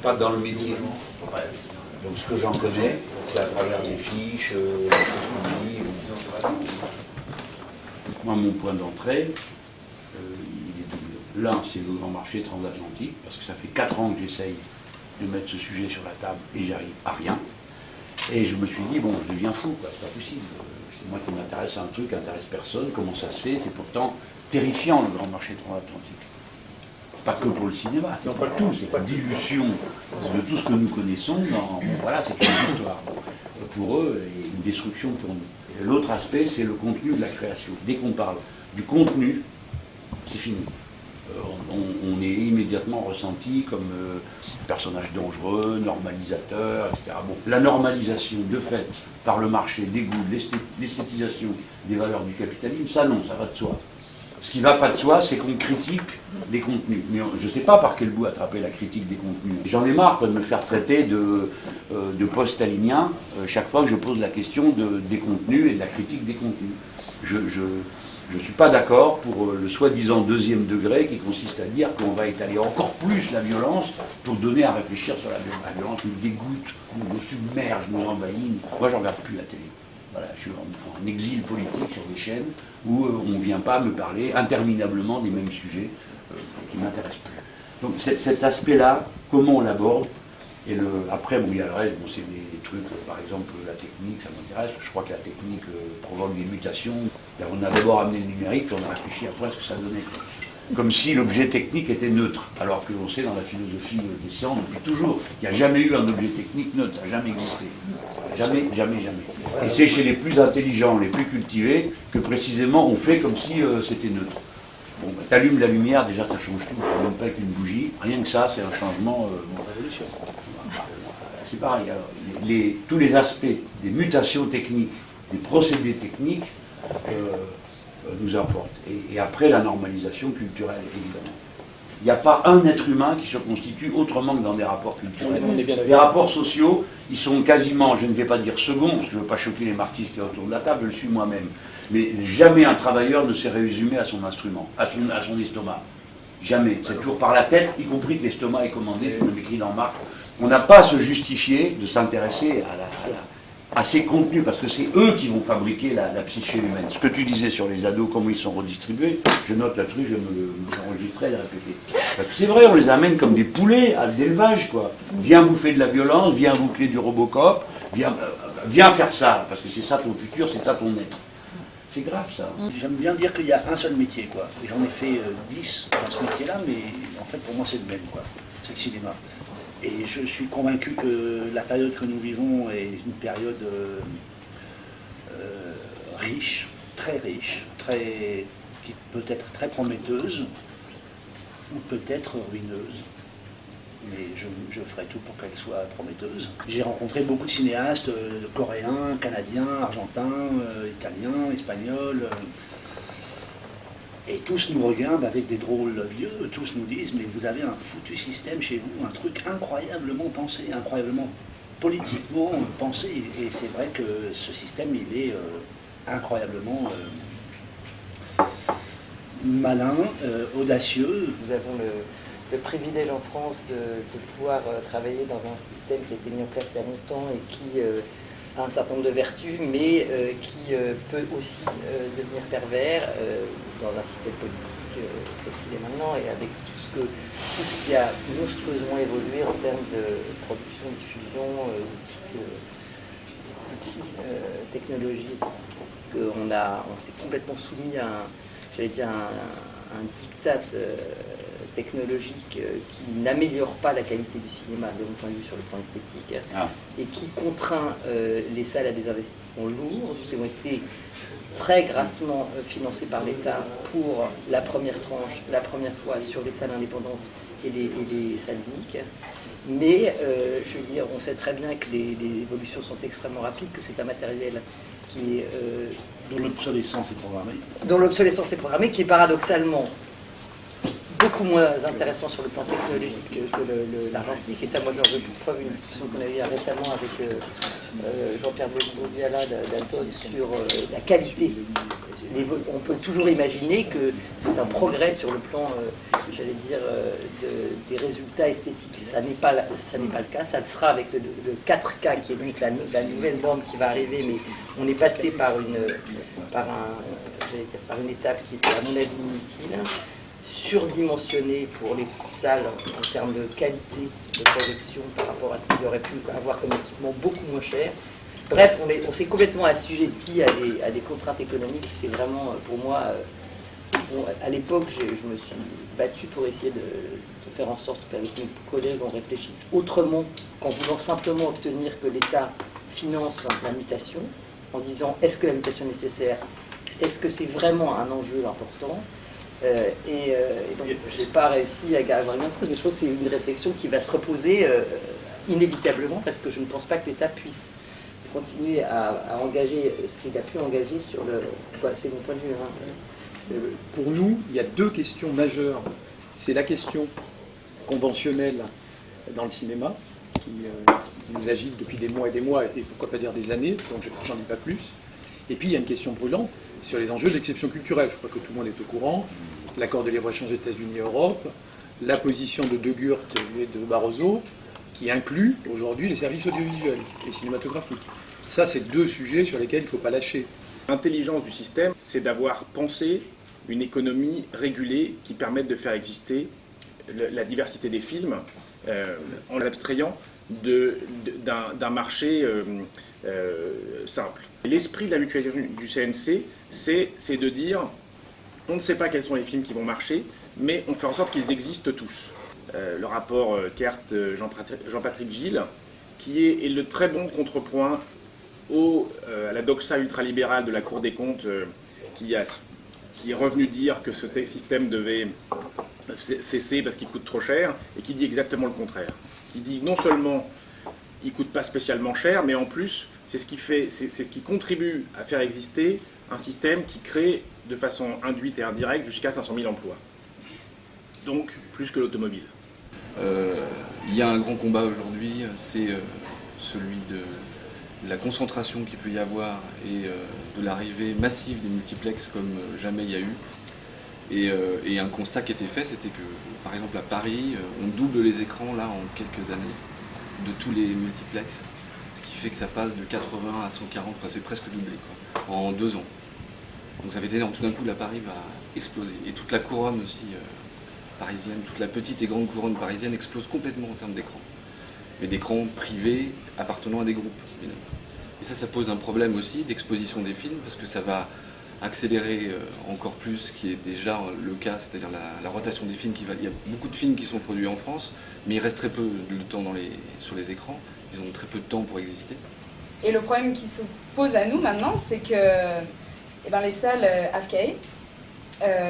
pas dans le métier. Ouais. Donc ce que j'en connais, c'est à travers des fiches, des choses qu'on lit. Moi, mon point d'entrée, il est double. L'un, c'est le grand marché transatlantique, parce que ça fait 4 ans que j'essaye de mettre ce sujet sur la table et j'arrive à rien. Et je me suis dit, bon, je deviens fou, quoi, c'est pas possible. C'est moi qui m'intéresse à un truc, qui n'intéresse personne. Comment ça se fait? C'est pourtant terrifiant, le grand marché transatlantique. Pas que pour le cinéma, c'est pas tout, c'est pas dilution de tout ce que nous connaissons. Voilà, c'est une victoire pour eux et une destruction pour nous. Et l'autre aspect, c'est le contenu de la création. Dès qu'on parle du contenu, c'est fini. On est immédiatement ressenti comme personnage dangereux, normalisateur, etc. Bon, la normalisation de fait par le marché des goûts, l'esthétisation des valeurs du capitalisme, ça non, ça va de soi. Ce qui ne va pas de soi, c'est qu'on critique des contenus. Mais je ne sais pas par quel bout attraper la critique des contenus. J'en ai marre de me faire traiter de post-stalinien chaque fois que je pose la question des contenus et de la critique des contenus. Je ne suis pas d'accord pour le soi-disant deuxième degré qui consiste à dire qu'on va étaler encore plus la violence pour donner à réfléchir sur la violence. La violence nous dégoûte, nous submerge, nous envahit. Moi, je ne regarde plus la télé. Voilà, je suis en exil politique sur des chaînes où on ne vient pas me parler interminablement des mêmes sujets qui ne m'intéressent plus. Donc cet aspect-là, comment on l'aborde, et après, bon, il y a le reste, bon, c'est des trucs, par exemple, la technique, ça m'intéresse. Je crois que la technique provoque des mutations. On a d'abord amené le numérique, puis on a réfléchi après à ce que ça donnait. Comme si l'objet technique était neutre, alors que l'on sait dans la philosophie des sciences depuis toujours qu'il n'y a jamais eu un objet technique neutre, ça n'a jamais existé. Jamais, jamais, jamais. Et c'est chez les plus intelligents, les plus cultivés, que précisément on fait comme si c'était neutre. Bon, bah, t'allumes la lumière, déjà ça change tout, même pas avec une bougie, rien que ça, c'est un changement, révolution. C'est pareil, alors, tous les aspects des mutations techniques, des procédés techniques, nous importe. Et après, la normalisation culturelle, évidemment. Il n'y a pas un être humain qui se constitue autrement que dans des rapports culturels. Les rapports sociaux, ils sont quasiment, je ne vais pas dire seconds, parce que je ne veux pas choquer les marxistes qui sont autour de la table, je le suis moi-même. Mais jamais un travailleur ne s'est résumé à son instrument, à son estomac. Jamais. C'est toujours par la tête, y compris que l'estomac est commandé, c'est comme écrit dans Marx. On n'a pas à se justifier de s'intéresser à ces contenus, parce que c'est eux qui vont fabriquer la psyché humaine. Ce que tu disais sur les ados, comment ils sont redistribués, je note là-dessus, je vais me l'enregistrer et le répéter. Parce que c'est vrai, on les amène comme des poulets à l'élevage, quoi. Viens bouffer de la violence, viens bouffer du Robocop, viens faire ça, parce que c'est ça ton futur, c'est ça ton être. C'est grave, ça. J'aime bien dire qu'il y a un seul métier, quoi. J'en ai fait 10 dans ce métier-là, mais en fait, pour moi, c'est le même, quoi. C'est le cinéma. Et je suis convaincu que la période que nous vivons est une période riche, qui peut être très prometteuse, ou peut-être ruineuse. Mais je ferai tout pour qu'elle soit prometteuse. J'ai rencontré beaucoup de cinéastes coréens, canadiens, argentins, italiens, espagnols. Et tous nous regardent avec des drôles d'yeux, tous nous disent « mais vous avez un foutu système chez vous, un truc incroyablement pensé, incroyablement politiquement pensé ». Et c'est vrai que ce système, il est incroyablement malin, audacieux. Nous avons le privilège en France de pouvoir travailler dans un système qui a été mis en place il y a longtemps et qui a un certain nombre de vertus, mais qui peut aussi devenir pervers dans un système politique tel qu'il est maintenant, et avec tout ce qui a monstrueusement évolué en termes de production, diffusion, outils, technologies, etc. On s'est complètement soumis à un diktat technologique qui n'améliore pas la qualité du cinéma de mon point de vue sur le plan esthétique, et qui contraint les salles à des investissements lourds qui ont été très grassement financés par l'État pour la première tranche, la première fois sur les salles indépendantes et les salles uniques. Mais je veux dire, on sait très bien que les évolutions sont extrêmement rapides, que c'est un matériel qui est... dont l'obsolescence est programmée. Dont l'obsolescence est programmée, qui est paradoxalement beaucoup moins intéressant sur le plan technologique que l'argentique. Et ça, moi, j'en veux pour preuve une discussion qu'on a eue récemment avec Jean-Pierre Bourdiala d'Atos sur la qualité. On peut toujours imaginer que c'est un progrès sur le plan, j'allais dire, des résultats esthétiques. Ça n'est pas le cas. Ça le sera avec le 4K qui est donc la nouvelle bande qui va arriver, mais on est passé par une étape qui était à mon avis inutile, surdimensionnée pour les petites salles en termes de qualité de projection par rapport à ce qu'ils auraient pu avoir comme équipement beaucoup moins cher. Bref, on s'est complètement assujetti à des contraintes économiques. C'est vraiment, pour moi, à l'époque, je me suis battu pour essayer de faire en sorte qu'avec mes collègues, on réfléchisse autrement qu'en voulant simplement obtenir que l'État finance la mutation, en se disant est-ce que la mutation est nécessaire, est-ce que c'est vraiment un enjeu important, donc je n'ai pas réussi à avoir une truc, mais je pense que c'est une réflexion qui va se reposer inévitablement, parce que je ne pense pas que l'État puisse continuer à engager ce qu'il a pu engager sur le... C'est mon point de vue. Hein. Pour nous, il y a deux questions majeures. C'est la question conventionnelle dans le cinéma, qui nous agite depuis des mois et pourquoi pas dire des années, donc j'en dis pas plus. Et puis il y a une question brûlante sur les enjeux d'exception culturelle. Je crois que tout le monde est au courant. L'accord de libre-échange États-Unis et Europe, la position de Guurt et de Barroso, qui inclut aujourd'hui les services audiovisuels et cinématographiques. Ça, c'est deux sujets sur lesquels il ne faut pas lâcher. L'intelligence du système, c'est d'avoir pensé une économie régulée qui permette de faire exister la diversité des films en l'abstrayant d'un marché simple. L'esprit de la mutualisation du CNC, c'est de dire on ne sait pas quels sont les films qui vont marcher, mais on fait en sorte qu'ils existent tous. Le rapport Kert-Jean-Patrick Gilles, qui est le très bon contrepoint à la doxa ultralibérale de la Cour des comptes, qui est revenu dire que ce système devait cesser parce qu'il coûte trop cher, et qui dit exactement le contraire. Qui dit non seulement il ne coûte pas spécialement cher, mais en plus c'est ce qui contribue à faire exister un système qui crée de façon induite et indirecte jusqu'à 500 000 emplois. Donc plus que l'automobile. Il y a un grand combat aujourd'hui, c'est celui de la concentration qu'il peut y avoir et de l'arrivée massive des multiplexes comme jamais il y a eu. Et un constat qui était fait, c'était que, par exemple à Paris, on double les écrans là en quelques années de tous les multiplexes, ce qui fait que ça passe de 80 à 140, enfin c'est presque doublé quoi, en 2 ans. Donc ça fait énorme, tout d'un coup la Paris va exploser. Et toute la couronne aussi parisienne, toute la petite et grande couronne parisienne explose complètement en termes d'écran. Mais d'écrans privés appartenant à des groupes, évidemment. Et ça pose un problème aussi d'exposition des films, parce que ça va accélérer encore plus ce qui est déjà le cas, c'est-à-dire la rotation des films. Il y a beaucoup de films qui sont produits en France, mais il reste très peu de temps sur les écrans. Ils ont très peu de temps pour exister. Et le problème qui se pose à nous maintenant, c'est que les salles AFK,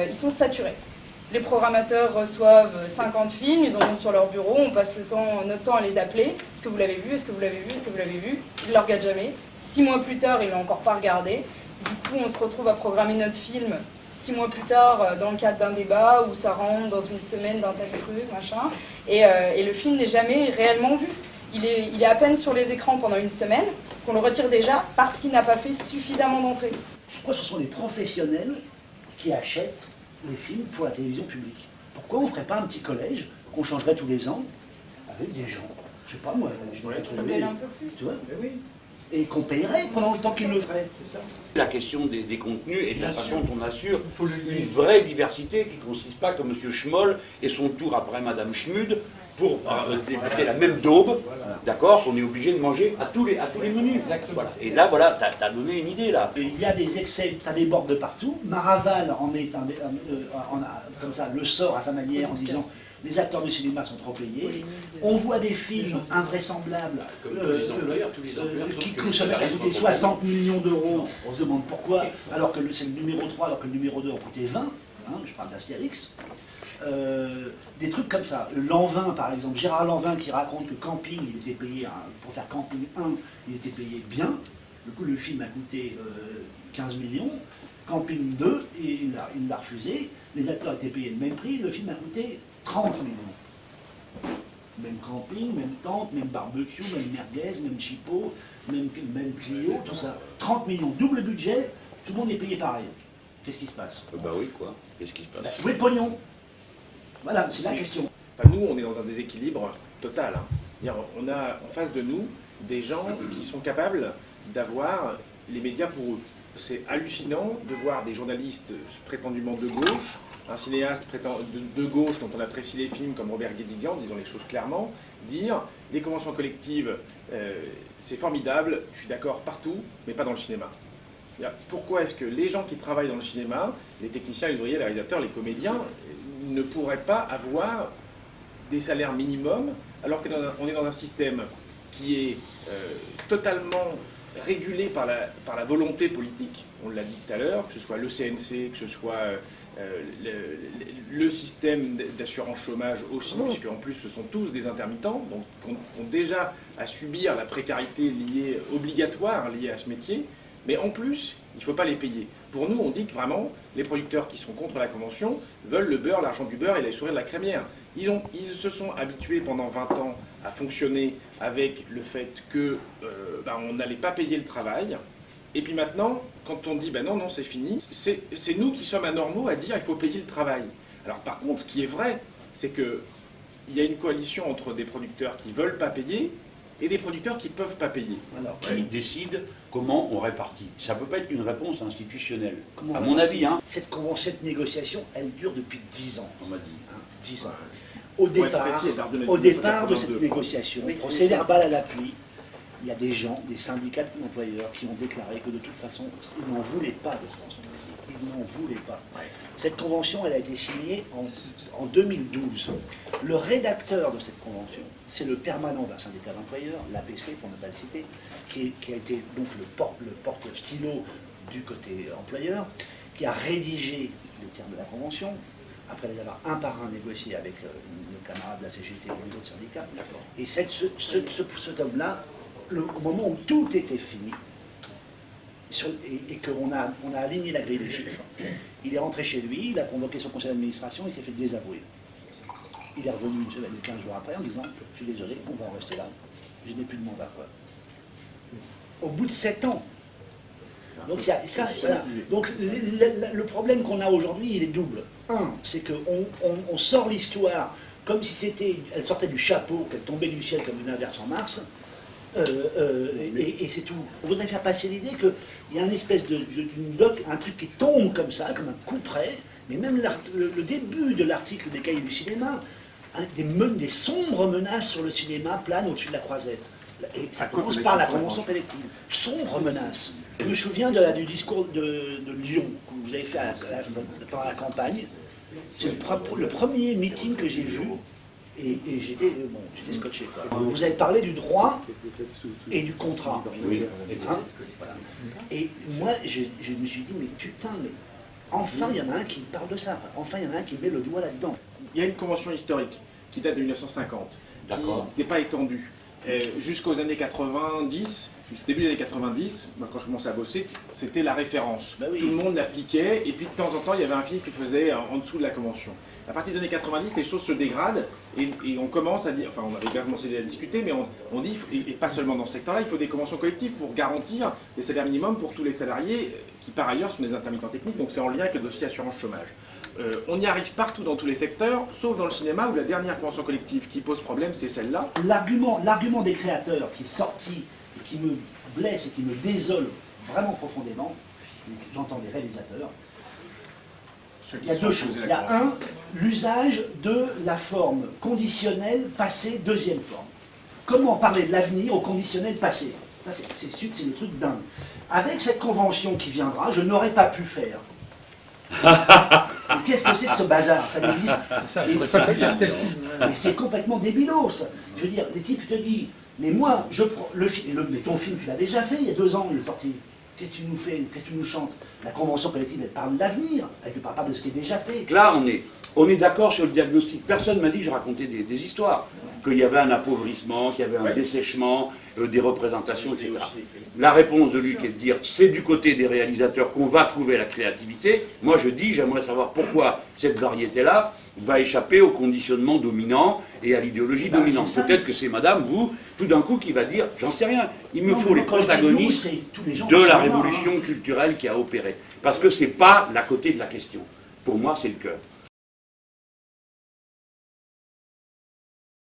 ils sont saturés. Les programmateurs reçoivent 50 films, ils en ont sur leur bureau, on passe notre temps à les appeler. Est-ce que vous l'avez vu? Est-ce que vous l'avez vu? Est-ce que vous l'avez vu? Ils ne le regardent jamais. 6 mois plus tard, ils ne l'ont encore pas regardé. Du coup, on se retrouve à programmer notre film 6 mois plus tard dans le cadre d'un débat où ça rentre dans une semaine d'un tel truc, machin. Et le film n'est jamais réellement vu. Il est à peine sur les écrans pendant une semaine, qu'on le retire déjà parce qu'il n'a pas fait suffisamment d'entrées. Pourquoi ce sont les professionnels qui achètent les films pour la télévision publique? Pourquoi on ne ferait pas un petit collège qu'on changerait tous les ans avec des gens, je sais pas moi, je voudrais trouver, un peu plus. tu vois, et qu'on payerait pendant le temps qu'ils le feraient. La question des contenus et de la façon dont on assure une vraie diversité qui ne consiste pas comme M. Schmoll et son tour après Mme Schmud pour débuter la même daube, d'accord, qu'on est obligé de manger à tous les menus. Voilà. Et là, voilà, t'as donné une idée là. Il y a des excès, ça déborde de partout. Maraval en est comme ça, le sort à sa manière en disant les acteurs de cinéma sont trop payés. On voit des films invraisemblables qui coûtent 60 millions d'euros. On se demande pourquoi, alors que c'est le numéro 3, alors que le numéro 2 en coûtait 20. Hein, je parle d'Astérix. Des trucs comme ça. Lanvin, par exemple, Gérard Lanvin qui raconte que Camping, il était payé, pour faire Camping 1, il était payé bien. Du coup, le film a coûté 15 millions. Camping 2, il l'a refusé. les acteurs étaient payés le même prix, le film a coûté 30 millions. Même camping, même tente, même barbecue, même merguez, même chipot, même Clio, tout ça. 30 millions, double budget, tout le monde est payé pareil. Qu'est-ce qui se passe? Bah oui, quoi. Qu'est-ce qui se passe? Où est le pognon? Voilà, c'est la question. Enfin, nous, on est dans un déséquilibre total. Hein. C'est-à-dire, on a en face de nous des gens qui sont capables d'avoir les médias pour eux. C'est hallucinant de voir des journalistes prétendument de gauche, un cinéaste de gauche dont on apprécie les films comme Robert Guédiguian, disons les choses clairement, dire les conventions collectives, c'est formidable, je suis d'accord partout, mais pas dans le cinéma. Pourquoi est-ce que les gens qui travaillent dans le cinéma, les techniciens, les ouvriers, les réalisateurs, les comédiens, ne pourraient pas avoir des salaires minimums, alors qu'on est dans un système qui est totalement régulé par la volonté politique, on l'a dit tout à l'heure, que ce soit le CNC, que ce soit le système d'assurance chômage aussi, puisque en plus ce sont tous des intermittents, donc qui ont déjà à subir la précarité obligatoire liée à ce métier, mais en plus, il ne faut pas les payer. Pour nous, on dit que vraiment, les producteurs qui sont contre la convention veulent le beurre, l'argent du beurre et les sourires de la crémière. Ils se sont habitués pendant 20 ans à fonctionner avec le fait que on n'allait pas payer le travail. Et puis maintenant, quand on dit non, c'est fini, c'est nous qui sommes anormaux à dire il faut payer le travail. Alors par contre, ce qui est vrai, c'est qu'il y a une coalition entre des producteurs qui ne veulent pas payer et des producteurs qui ne peuvent pas payer. Alors, qui décide comment on répartit? Ça ne peut pas être une réponse institutionnelle, à mon avis. Hein. Cette négociation, elle dure depuis 10 ans. On m'a dit. 10 ans. Au départ de cette négociation, procès verbal à l'appui, il y a des gens, des syndicats d'employeurs qui ont déclaré que de toute façon, ils n'en voulaient pas de convention collective. Ils n'en voulaient pas. Cette convention, elle a été signée en 2012. Le rédacteur de cette convention, c'est le permanent d'un syndicat d'employeurs, l'APC pour ne pas le citer, qui a été donc le porte-stylo du côté employeur, qui a rédigé les termes de la convention, après les avoir un par un négociés avec nos camarades de la CGT et les autres syndicats. Et cet homme-là, au moment où tout était fini, et qu'on a aligné la grille des chiffres, il est rentré chez lui, il a convoqué son conseil d'administration, il s'est fait désavouer. Il est revenu une semaine ou 15 jours après en disant « Je suis désolé, on va en rester là, je n'ai plus de mandat. » Au bout de 7 ans. Donc, voilà. Donc le problème qu'on a aujourd'hui, il est double. Un, c'est qu'on sort l'histoire comme si elle sortait du chapeau, qu'elle tombait du ciel comme une averse en mars, et c'est tout. On voudrait faire passer l'idée qu'il y a une espèce un truc qui tombe comme ça, comme un coup près, mais même le début de l'article des Cahiers du cinéma, des sombres menaces sur le cinéma planent au-dessus de la croisette. Et ça commence par la convention collective. Sombres menaces. Je me souviens du discours de Lyon que vous avez fait pendant la campagne. C'est le premier meeting que j'ai vu. Et j'étais scotché. Quoi. Vous avez parlé du droit et du contrat. Oui. Hein, voilà. Et moi, je me suis dit, mais putain, enfin, il y en a un qui parle de ça. Enfin, il y en a un qui met le doigt là-dedans. Il y a une convention historique qui date de 1950, qui n'était pas étendue. Jusqu'aux années 90, jusqu'au début des années 90, quand je commençais à bosser, c'était la référence. Bah oui. Tout le monde l'appliquait, et puis de temps en temps, il y avait un film qui faisait en dessous de la convention. À partir des années 90, les choses se dégradent, et on commence à dire, enfin on avait déjà commencé à discuter, mais on dit, et pas seulement dans ce secteur-là, il faut des conventions collectives pour garantir des salaires minimums pour tous les salariés, qui par ailleurs sont des intermittents techniques, donc c'est en lien avec le dossier assurance chômage. On y arrive partout dans tous les secteurs, sauf dans le cinéma où la dernière convention collective qui pose problème, c'est celle-là. L'argument des créateurs qui est sorti et qui me blesse et qui me désole vraiment profondément, j'entends les réalisateurs, il y a deux choses. Il y a l'usage de la forme conditionnelle passée, deuxième forme. Comment parler de l'avenir au conditionnel passé? Ça, c'est le truc dingue. Avec cette convention qui viendra, je n'aurais pas pu faire. Qu'est-ce que c'est que ce bazar? Ça n'existe pas. Mais c'est complètement débilos. Je veux dire, les types te disent, mais moi, je prends mais ton film, tu l'as déjà fait, il y a 2 ans, il est sorti. Qu'est-ce que tu nous fais? Qu'est-ce que tu nous chantes? La convention collective, elle parle de l'avenir, elle ne parle pas de ce qui est déjà fait. Là, on est On est d'accord sur le diagnostic. Personne m'a dit que je racontais des histoires, qu'il y avait un appauvrissement, qu'il y avait un dessèchement des représentations, etc. La réponse de Luc est de dire c'est du côté des réalisateurs qu'on va trouver la créativité. Moi je dis j'aimerais savoir pourquoi cette variété-là va échapper au conditionnement dominant et à l'idéologie dominante. Peut-être que c'est madame, vous, tout d'un coup, qui va dire j'en sais rien, il me faut les protagonistes de la révolution culturelle qui a opéré. Parce que c'est pas la côté de la question. Pour moi, c'est le cœur.